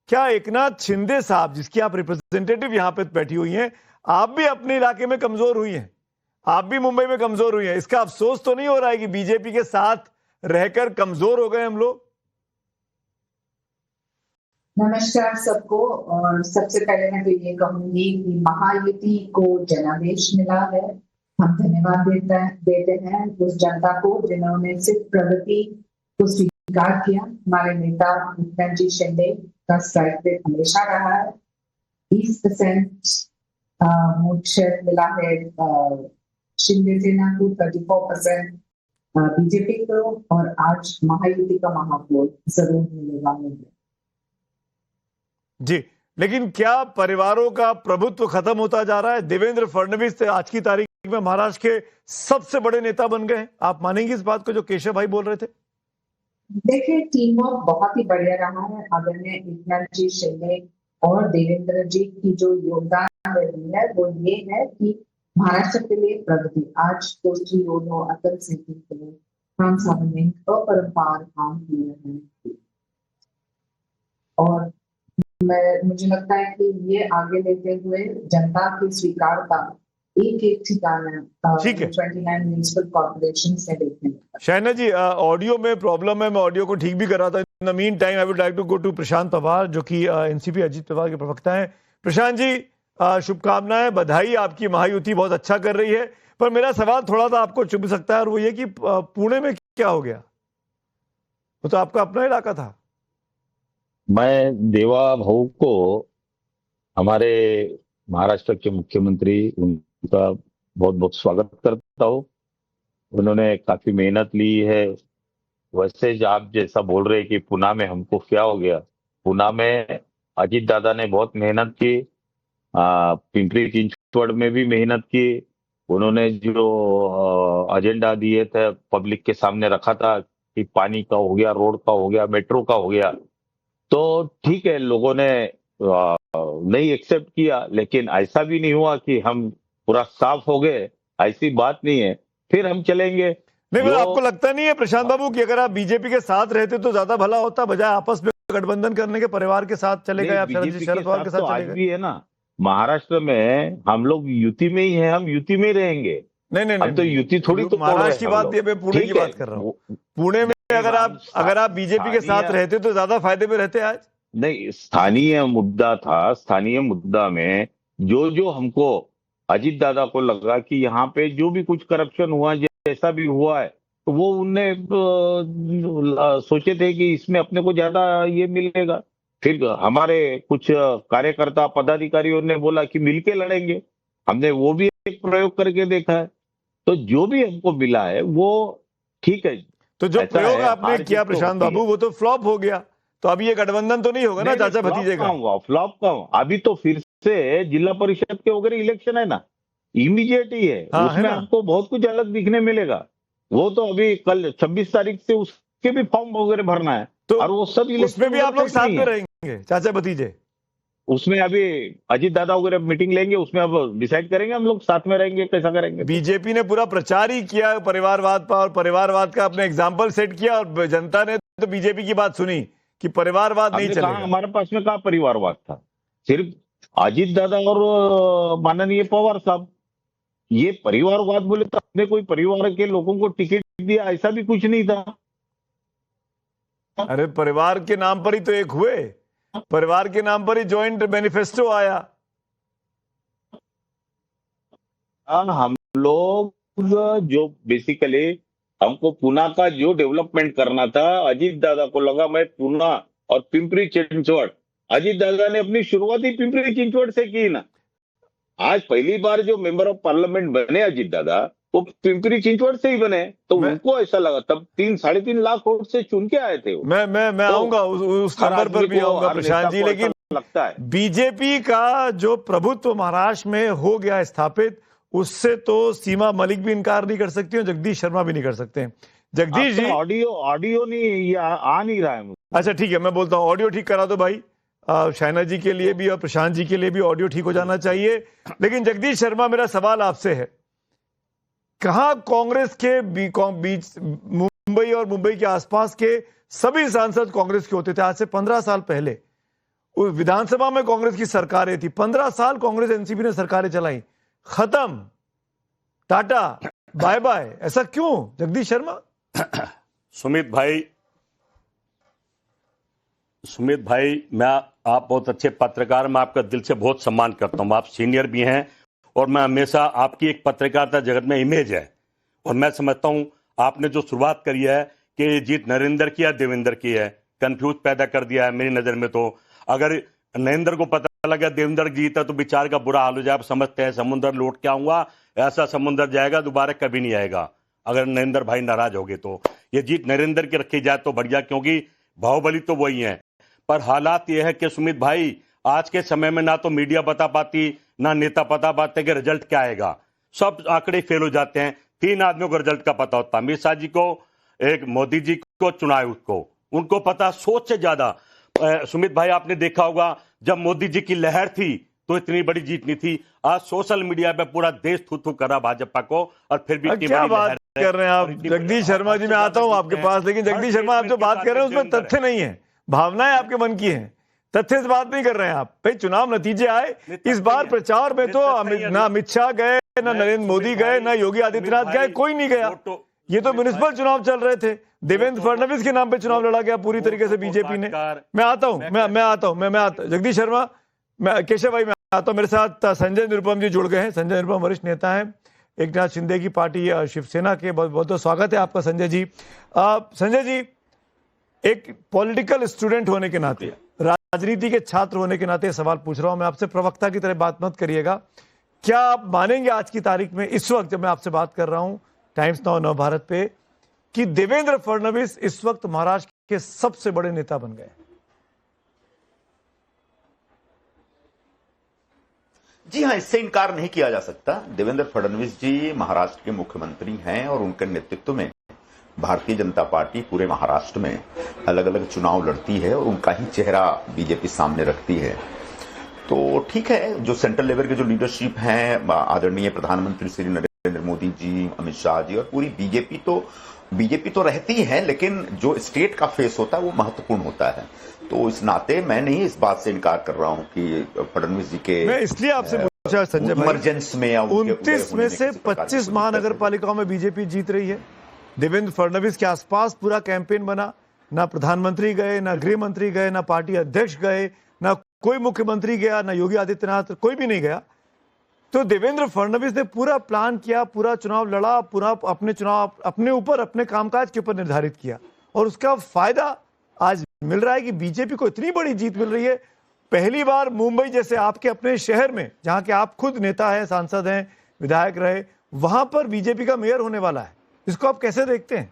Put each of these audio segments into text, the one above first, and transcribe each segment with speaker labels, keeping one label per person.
Speaker 1: क्या एकनाथ शिंदे साहब, जिसकी आप रिप्रेजेंटेटिव यहां पे बैठी हुई हैं, आप भी अपने इलाके में कमजोर हुई हैं, आप भी मुंबई में कमजोर हुई हैं, इसका अफसोस तो नहीं हो रहा है कि बीजेपी के साथ रहकर कमजोर हो गए हम लोग?
Speaker 2: नमस्कार सबको। और सबसे पहले मैं तो ये कहूंगी कि महायुति को जनादेश मिला है। हम धन्यवाद देते हैं उस जनता को जिन्होंने सिर्फ प्रगति को स्वीकार किया। हमारे नेता एकनाथ जी शिंदे का स्ट्राइक रेट हमेशा रहा है 20% मोर्चेट मिला है शिंदे सेना को, 34% बीजेपी को, और आज महायुति का महापौर जरूर मिलेगा मुझे।
Speaker 1: जी, लेकिन क्या परिवारों का प्रभुत्व खत्म होता जा रहा है? देवेंद्र फडणवीस आज की तारीख में महाराष्ट्र के सबसे बड़े नेता बन गए हैं। आप मानेंगे इस बात को जो केशव भाई बोल रहे थे?
Speaker 2: देखिए, टीम वर्क बहुत ही बढ़िया रहा है। आदरणीय एकनाथ जी शिंदे और देवेंद्र जी की जो योगदान रही है वो ये है कि महाराष्ट्र के लिए प्रगति। आज दोस्ती योनो अटल सिंह के लिए हम सब ने अपरंपार काम किए हैं और मुझे लगता है कि ये आगे लेते हुए जनता की स्वीकारता एक ठिकाना 29 म्युनिसिपल कॉर्पोरेशन से देखने।
Speaker 1: शहना जी, ऑडियो में प्रॉब्लम है, मैं ऑडियो को ठीक भी कर रहा था। In the mean time I would like to go to Prashant Pawar, जो कि एनसीपी अजीत पवार के प्रवक्ता हैं। प्रशांत जी, शुभकामनाएं, बधाई, आपकी महायुति बहुत अच्छा कर रही है। पर मेरा सवाल थोड़ा सा आपको चुभ सकता है, और वो ये कि पुणे में क्या हो गया? वो तो आपका अपना इलाका था।
Speaker 3: मैं देवा भाऊ को, हमारे महाराष्ट्र के मुख्यमंत्री, उनका बहुत बहुत स्वागत करता हूँ। उन्होंने काफी मेहनत ली है। वैसे आप जैसा बोल रहे हैं कि पुणे में हमको क्या हो गया, पुणे में अजीत दादा ने बहुत मेहनत की, पिंपरी चिंचवड़ में भी मेहनत की। उन्होंने जो एजेंडा दिए थे पब्लिक के सामने रखा था कि पानी का हो गया, रोड का हो गया, मेट्रो का हो गया, तो ठीक है, लोगों ने नहीं एक्सेप्ट किया। लेकिन ऐसा भी नहीं हुआ कि हम पूरा साफ हो गए, ऐसी बात नहीं है। फिर हम चलेंगे।
Speaker 1: नहीं, आपको लगता नहीं है प्रशांत बाबू कि अगर आप बीजेपी के साथ रहते तो ज्यादा भला होता, बजाय आपस में गठबंधन करने के? परिवार के साथ चले गए आप, शरद पवार के साथ चले गए।
Speaker 3: भी है ना, महाराष्ट्र में हम लोग युति में ही है, हम युति में ही रहेंगे।
Speaker 1: नहीं,
Speaker 3: हम तो युति थोड़ी तो
Speaker 1: महाराष्ट्र की बात, मैं पुणे की बात कर रहा हूँ। पुणे में अगर आप बीजेपी के साथ रहते तो ज्यादा फायदे में रहते आज।
Speaker 3: नहीं, स्थानीय मुद्दा था। स्थानीय मुद्दा में जो हमको अजीत दादा को लगा कि यहाँ पे जो भी कुछ करप्शन हुआ, जैसा भी हुआ है, तो वो उनने सोचे थे कि इसमें अपने को ज्यादा ये मिलेगा। फिर हमारे कुछ कार्यकर्ता पदाधिकारियों ने बोला कि मिलके लड़ेंगे। हमने वो भी एक प्रयोग करके देखा है, तो जो भी हमको मिला है वो ठीक है।
Speaker 1: तो जो प्रयोग आपने किया प्रशांत बाबू, वो तो फ्लॉप हो गया। तो अभी ये गठबंधन तो नहीं होगा ना चाचा भतीजे का?
Speaker 3: फ्लॉप का अभी तो फिर से जिला परिषद के वगैरह इलेक्शन है ना, इमीडिएट ही है।
Speaker 1: हाँ,
Speaker 3: उसमें आपको बहुत कुछ अलग दिखने मिलेगा। वो तो अभी कल 26 तारीख से उसके भी फॉर्म वगैरह भरना है,
Speaker 1: तो
Speaker 3: और वो सब
Speaker 1: उसमें भी आप लोग साथ में रहेंगे चाचा भतीजे?
Speaker 3: उसमें अभी अजीत दादा वगैरह मीटिंग लेंगे, उसमें अब डिसाइड करेंगे हम लोग साथ में रहेंगे कैसा करेंगे।
Speaker 1: बीजेपी ने पूरा प्रचार ही किया परिवारवाद पर, और परिवारवाद का अपने एग्जाम्पल सेट किया, और जनता ने तो बीजेपी की बात सुनी कि परिवारवाद नहीं चलेगा।
Speaker 3: हमारे पास में कहा परिवारवाद था, सिर्फ अजीत दादा और माननीय पवार साहब। ये परिवारवाद बोले तो अपने कोई परिवार के लोगों को टिकट दिया, ऐसा भी कुछ नहीं था।
Speaker 1: अरे परिवार के नाम पर ही तो एक हुए, परिवार के नाम पर ही जॉइंट मैनिफेस्टो आया।
Speaker 3: हम लोग जो बेसिकली हमको पुणे का जो डेवलपमेंट करना था, अजीत दादा को लगा मैं पुणे और पिंपरी चिंचवड़, अजीत दादा ने अपनी शुरुआत ही पिंपरी चिंचवड़ से की ना। आज पहली बार जो मेंबर ऑफ पार्लियामेंट बने अजीत दादा, वो पिंपरी चिंचवड़ से ही बने, तो उनको ऐसा लगा। तब 3-3.5 लाख वोट से चुन के आए थे वो।
Speaker 1: मैं आऊंगा उस नंबर पर भी आऊंगा प्रशांत जी। लेकिन
Speaker 3: लगता है
Speaker 1: बीजेपी का जो प्रभुत्व महाराष्ट्र में हो गया स्थापित, उससे तो सीमा मलिक भी इनकार नहीं कर सकती, और जगदीश शर्मा भी नहीं कर सकते। जगदीश जी,
Speaker 3: ऑडियो नहीं आ नहीं रहा है।
Speaker 1: अच्छा ठीक है, मैं बोलता हूँ ऑडियो ठीक करा दो भाई। शहना जी के लिए भी और प्रशांत जी के लिए भी ऑडियो ठीक हो जाना चाहिए। लेकिन जगदीश शर्मा, मेरा सवाल आपसे है, कहां कांग्रेस के बीच मुंबई और मुंबई के आसपास के सभी सांसद कांग्रेस के होते थे आज से 15 साल पहले, उस विधानसभा में कांग्रेस की सरकारें थी, 15 साल कांग्रेस एनसीपी ने सरकारें चलाई, खत्म, टाटा बाय बाय, ऐसा क्यों जगदीश शर्मा?
Speaker 4: सुमित भाई, आप बहुत अच्छे पत्रकार, मैं आपका दिल से बहुत सम्मान करता हूं, आप सीनियर भी हैं और मैं हमेशा आपकी एक पत्रकारिता जगत में इमेज है और मैं समझता हूं आपने जो शुरुआत करी है कि ये जीत नरेंद्र की या देवेंद्र की है, कंफ्यूज पैदा कर दिया है मेरी नजर में। तो अगर नरेंद्र को पता लगा देवेंद्र जीता तो बेचारे का बुरा हाल हो जाए। आप समझते हैं समुद्र लौट के आऊंगा, ऐसा समुद्र जाएगा दोबारा कभी नहीं आएगा अगर नरेंद्र भाई नाराज हो गए तो। ये जीत नरेंद्र की रखी जाए तो बढ़िया, क्योंकि बाहुबली तो वही है। पर हालात यह है कि सुमित भाई, आज के समय में ना तो मीडिया बता पाती ना नेता पता पाते कि रिजल्ट क्या आएगा, सब आंकड़े फेल हो जाते हैं। 3 आदमियों को रिजल्ट का पता होता, अमित शाह जी को, एक मोदी जी को, चुनाव आयुक्त को, उनको पता सोच से ज्यादा। सुमित भाई आपने देखा होगा जब मोदी जी की लहर थी तो इतनी बड़ी जीत नहीं थी। आज सोशल मीडिया पे पूरा देश थू थू करा भाजपा को और फिर भी
Speaker 1: क्या बात कर रहे हैं आप जगदीश शर्मा जी? मैं आता हूं आपके पास, लेकिन जगदीश शर्मा आप जो बात कर रहे हैं उसमें तथ्य नहीं है, भावनाएं आपके मन की हैं, तथ्य से बात नहीं कर रहे हैं आप। भाई चुनाव नतीजे आए, इस बार प्रचार में तो ना अमित शाह गए, ना नरेंद्र मोदी गए, ना योगी आदित्यनाथ गए, कोई नहीं गया। ये तो म्युनिसिपल चुनाव चल रहे थे, देवेंद्र फडणवीस के नाम पे चुनाव लड़ा गया पूरी तरीके से बीजेपी ने। मैं आता हूं जगदीश शर्मा, मैं केशव भाई, मैं आता हूं। मेरे साथ संजय निरुपम जी जुड़ गए हैं। संजय निरुपम वरिष्ठ नेता हैं एकनाथ शिंदे की पार्टी शिवसेना के। बहुत बहुत स्वागत है आपका संजय जी। संजय जी, एक पॉलिटिकल स्टूडेंट होने के नाते, राजनीति के छात्र होने के नाते सवाल पूछ रहा हूं मैं आपसे, प्रवक्ता की तरह बात मत करिएगा। क्या आप मानेंगे आज की तारीख में, इस वक्त जब मैं आपसे बात कर रहा हूं टाइम्स नाउ नव भारत पे, कि देवेंद्र फडणवीस इस वक्त महाराष्ट्र के सबसे बड़े नेता बन गए?
Speaker 5: जी हाँ, इससे इनकार नहीं किया जा सकता। देवेंद्र फडणवीस जी महाराष्ट्र के मुख्यमंत्री हैं और उनके नेतृत्व में भारतीय जनता पार्टी पूरे महाराष्ट्र में अलग अलग चुनाव लड़ती है और उनका ही चेहरा बीजेपी सामने रखती है। तो ठीक है, जो सेंट्रल लेवल के जो लीडरशिप है, आदरणीय प्रधानमंत्री श्री नरेंद्र मोदी जी, अमित शाह जी और पूरी बीजेपी तो रहती है, लेकिन जो स्टेट का फेस होता है वो महत्वपूर्ण होता है। तो इस नाते मैं नहीं इस बात से इनकार कर रहा हूं कि फडणवीस जी के,
Speaker 1: मैं इसलिए आपसे पूछा संजय भाई,
Speaker 5: इमरजेंस में या
Speaker 1: 29 में से 25 महानगर पालिकाओं में बीजेपी जीत रही है। देवेंद्र फडणवीस के आसपास पूरा कैंपेन बना, ना प्रधानमंत्री गए, ना गृह मंत्री गए, ना पार्टी अध्यक्ष गए, ना कोई मुख्यमंत्री गया, ना योगी आदित्यनाथ, कोई भी नहीं गया। तो देवेंद्र फडणवीस ने पूरा प्लान किया, पूरा चुनाव लड़ा, पूरा अपने ऊपर, अपने कामकाज के ऊपर निर्धारित किया और उसका फायदा आज मिल रहा है कि बीजेपी को इतनी बड़ी जीत मिल रही है। पहली बार मुंबई जैसे आपके अपने शहर में, जहां के आप खुद नेता हैं, सांसद हैं, विधायक रहे, वहां पर बीजेपी का मेयर होने वाला है। इसको आप कैसे देखते हैं?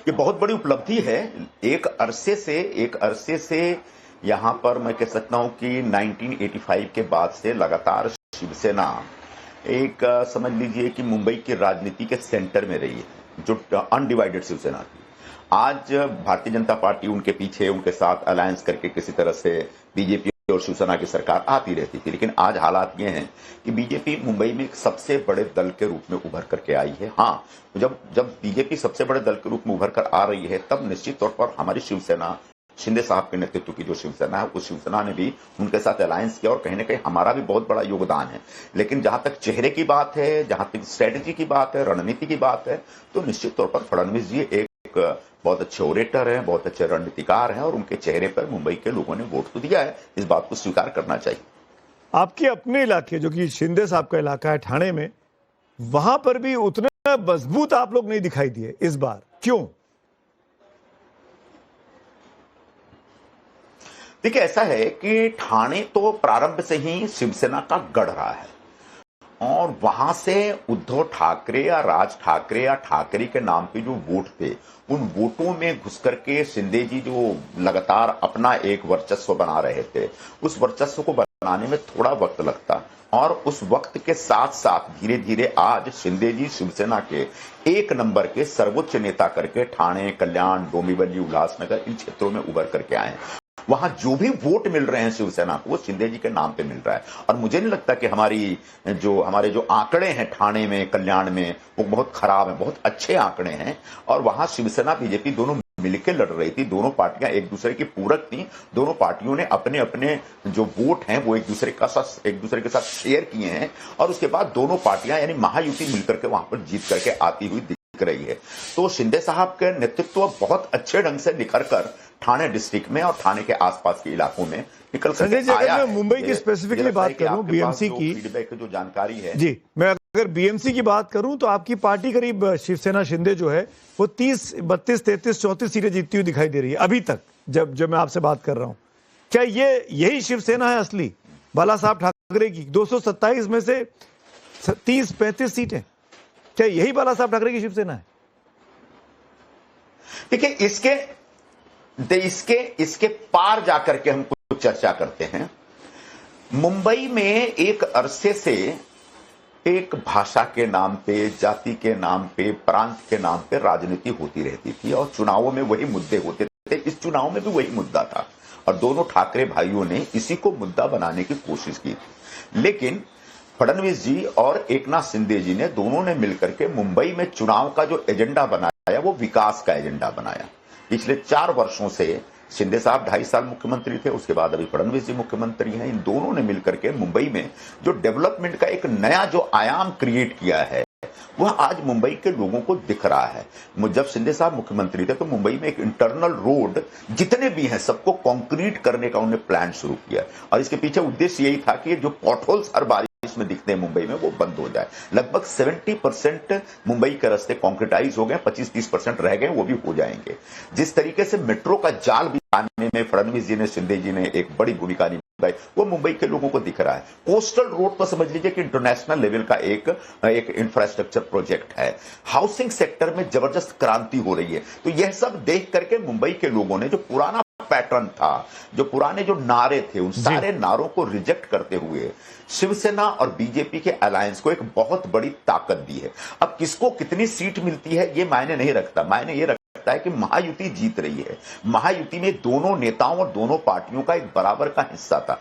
Speaker 5: ये बहुत बड़ी उपलब्धि है। एक अरसे से यहां पर मैं कह सकता हूं कि 1985 के बाद से लगातार शिवसेना एक समझ लीजिए कि मुंबई की राजनीति के सेंटर में रही है, जो अनडिवाइडेड शिवसेना थी। आज भारतीय जनता पार्टी उनके पीछे, उनके साथ अलायंस करके किसी तरह से बीजेपी और शिवसेना की सरकार आती रहती थी, लेकिन आज हालात ये हैं कि बीजेपी मुंबई में एक सबसे बड़े दल के रूप में उभर करके आई है। हाँ, जब बीजेपी सबसे बड़े दल के रूप में उभर कर आ रही है, तब निश्चित तौर पर हमारी शिवसेना, शिंदे साहब के नेतृत्व की जो शिवसेना है, उस शिवसेना ने भी उनके साथ अलायंस किया और कहीं ना कहीं हमारा भी बहुत बड़ा योगदान है। लेकिन जहां तक चेहरे की बात है, जहां तक स्ट्रेटेजी की बात है, रणनीति की बात है, तो निश्चित तौर पर फडणवीस जी एक बहुत अच्छे ओरेटर हैं, बहुत अच्छे रणनीतिकार हैं और उनके चेहरे पर मुंबई के लोगों ने वोट तो दिया है, इस बात को स्वीकार करना चाहिए।
Speaker 1: आपके अपने इलाके, जो कि शिंदे साहब का इलाका है ठाणे में, वहां पर भी उतने मजबूत आप लोग नहीं दिखाई दिए इस बार, क्यों?
Speaker 5: देखिए, ऐसा है कि ठाणे तो प्रारंभ से ही शिवसेना का गढ़ रहा है और वहां से उद्धव ठाकरे या राज ठाकरे या ठाकरे के नाम पे जो वोट थे, उन वोटों में घुस करके शिंदे जी जो लगातार अपना एक वर्चस्व बना रहे थे, उस वर्चस्व को बनाने में थोड़ा वक्त लगता और उस वक्त के साथ साथ धीरे धीरे आज शिंदे जी शिवसेना के 1 नंबर के सर्वोच्च नेता करके ठाणे, कल्याण, डोंबिवली, उल्लासनगर इन क्षेत्रों में उभर करके आए। वहां जो भी वोट मिल रहे हैं शिवसेना को, वो शिंदे जी के नाम पे मिल रहा है और मुझे नहीं लगता कि हमारे जो आंकड़े हैं ठाणे में, कल्याण में, वो बहुत खराब हैं, बहुत अच्छे आंकड़े हैं और वहां शिवसेना बीजेपी दोनों मिलकर लड़ रही थी, दोनों पार्टियां एक दूसरे की पूरक थी, दोनों पार्टियों ने अपने अपने जो वोट हैं वो एक दूसरे के साथ शेयर किए हैं और उसके बाद दोनों पार्टियां यानी महायुति मिलकर के वहां पर जीत करके आती हुई दिख रही है। तो शिंदे साहब के नेतृत्व बहुत अच्छे ढंग से निखर कर ठाणे डिस्ट्रिक्ट में और ठाणे के आसपास के इलाकों में निकल कर
Speaker 1: संजय जी,
Speaker 5: आया
Speaker 1: अगर
Speaker 5: है।
Speaker 1: मैं मुंबई की स्पेसिफिकली बात करूं, बीएमसी की
Speaker 5: फीडबैक जो जानकारी है
Speaker 1: जी, मैं अगर बीएमसी की बात करूं तो आपकी पार्टी करीब शिवसेना शिंदे जो है वो 30, 32, 33, 34 सीटें जीतती हुई दिखाई दे रही है अभी तक, जब मैं आपसे बात कर रहा हूं। क्या यही शिवसेना है असली बाला साहब ठाकरे की? 227 में से 30-35 सीटें, क्या यही बाला साहब ठाकरे की शिवसेना है?
Speaker 5: देखिए, इसके पार जाकर के हम कुछ चर्चा करते हैं। मुंबई में एक अरसे से एक भाषा के नाम पे, जाति के नाम पे, प्रांत के नाम पे राजनीति होती रहती थी और चुनावों में वही मुद्दे होते थे। इस चुनाव में भी वही मुद्दा था और दोनों ठाकरे भाइयों ने इसी को मुद्दा बनाने की कोशिश की थी। लेकिन फडणवीस जी और एकनाथ शिंदे जी ने दोनों ने मिलकर के मुंबई में चुनाव का जो एजेंडा बनाया वो विकास का एजेंडा बनाया। पिछले 4 वर्षों से शिंदे साहब 2.5 साल मुख्यमंत्री थे, उसके बाद अभी फडणवीस जी मुख्यमंत्री हैं। इन दोनों ने मिलकर के मुंबई में जो डेवलपमेंट का एक नया जो आयाम क्रिएट किया है वह आज मुंबई के लोगों को दिख रहा है। जब शिंदे साहब मुख्यमंत्री थे तो मुंबई में एक इंटरनल रोड जितने भी हैं सबको कंक्रीट करने का उन्होंने प्लान शुरू किया और इसके पीछे उद्देश्य यही था कि जो पॉटहोल्स हर बारिश में दिखते हैं मुंबई में वो बंद हो जाए। लगभग 70% मुंबई के रास्ते कंक्रीटाइज हो गए, 25-30% रह गए, वो भी हो जाएंगे। जिस तरीके से मेट्रो का जाल बिछाने में फडणवीस जी ने, शिंदे जी ने एक बड़ी भूमिका निभाई वो मुंबई के लोगों को दिख रहा है। कोस्टल रोड तो समझ लीजिए कि इंटरनेशनल लेवल का एक इंफ्रास्ट्रक्चर प्रोजेक्ट है। हाउसिंग सेक्टर में जबरदस्त क्रांति हो रही है। तो यह सब देख करके मुंबई के लोगों ने जो पुराना पैटर्न था, जो पुराने जो नारे थे, उन सारे नारों को रिजेक्ट करते हुए शिवसेना और बीजेपी के अलायंस को एक बहुत बड़ी ताकत दी है। अब किसको कितनी सीट मिलती है ये मायने नहीं रखता, मायने ये रखता है कि महायुति जीत रही है। महायुति में दोनों नेताओं और दोनों पार्टियों का एक बराबर का हिस्सा था।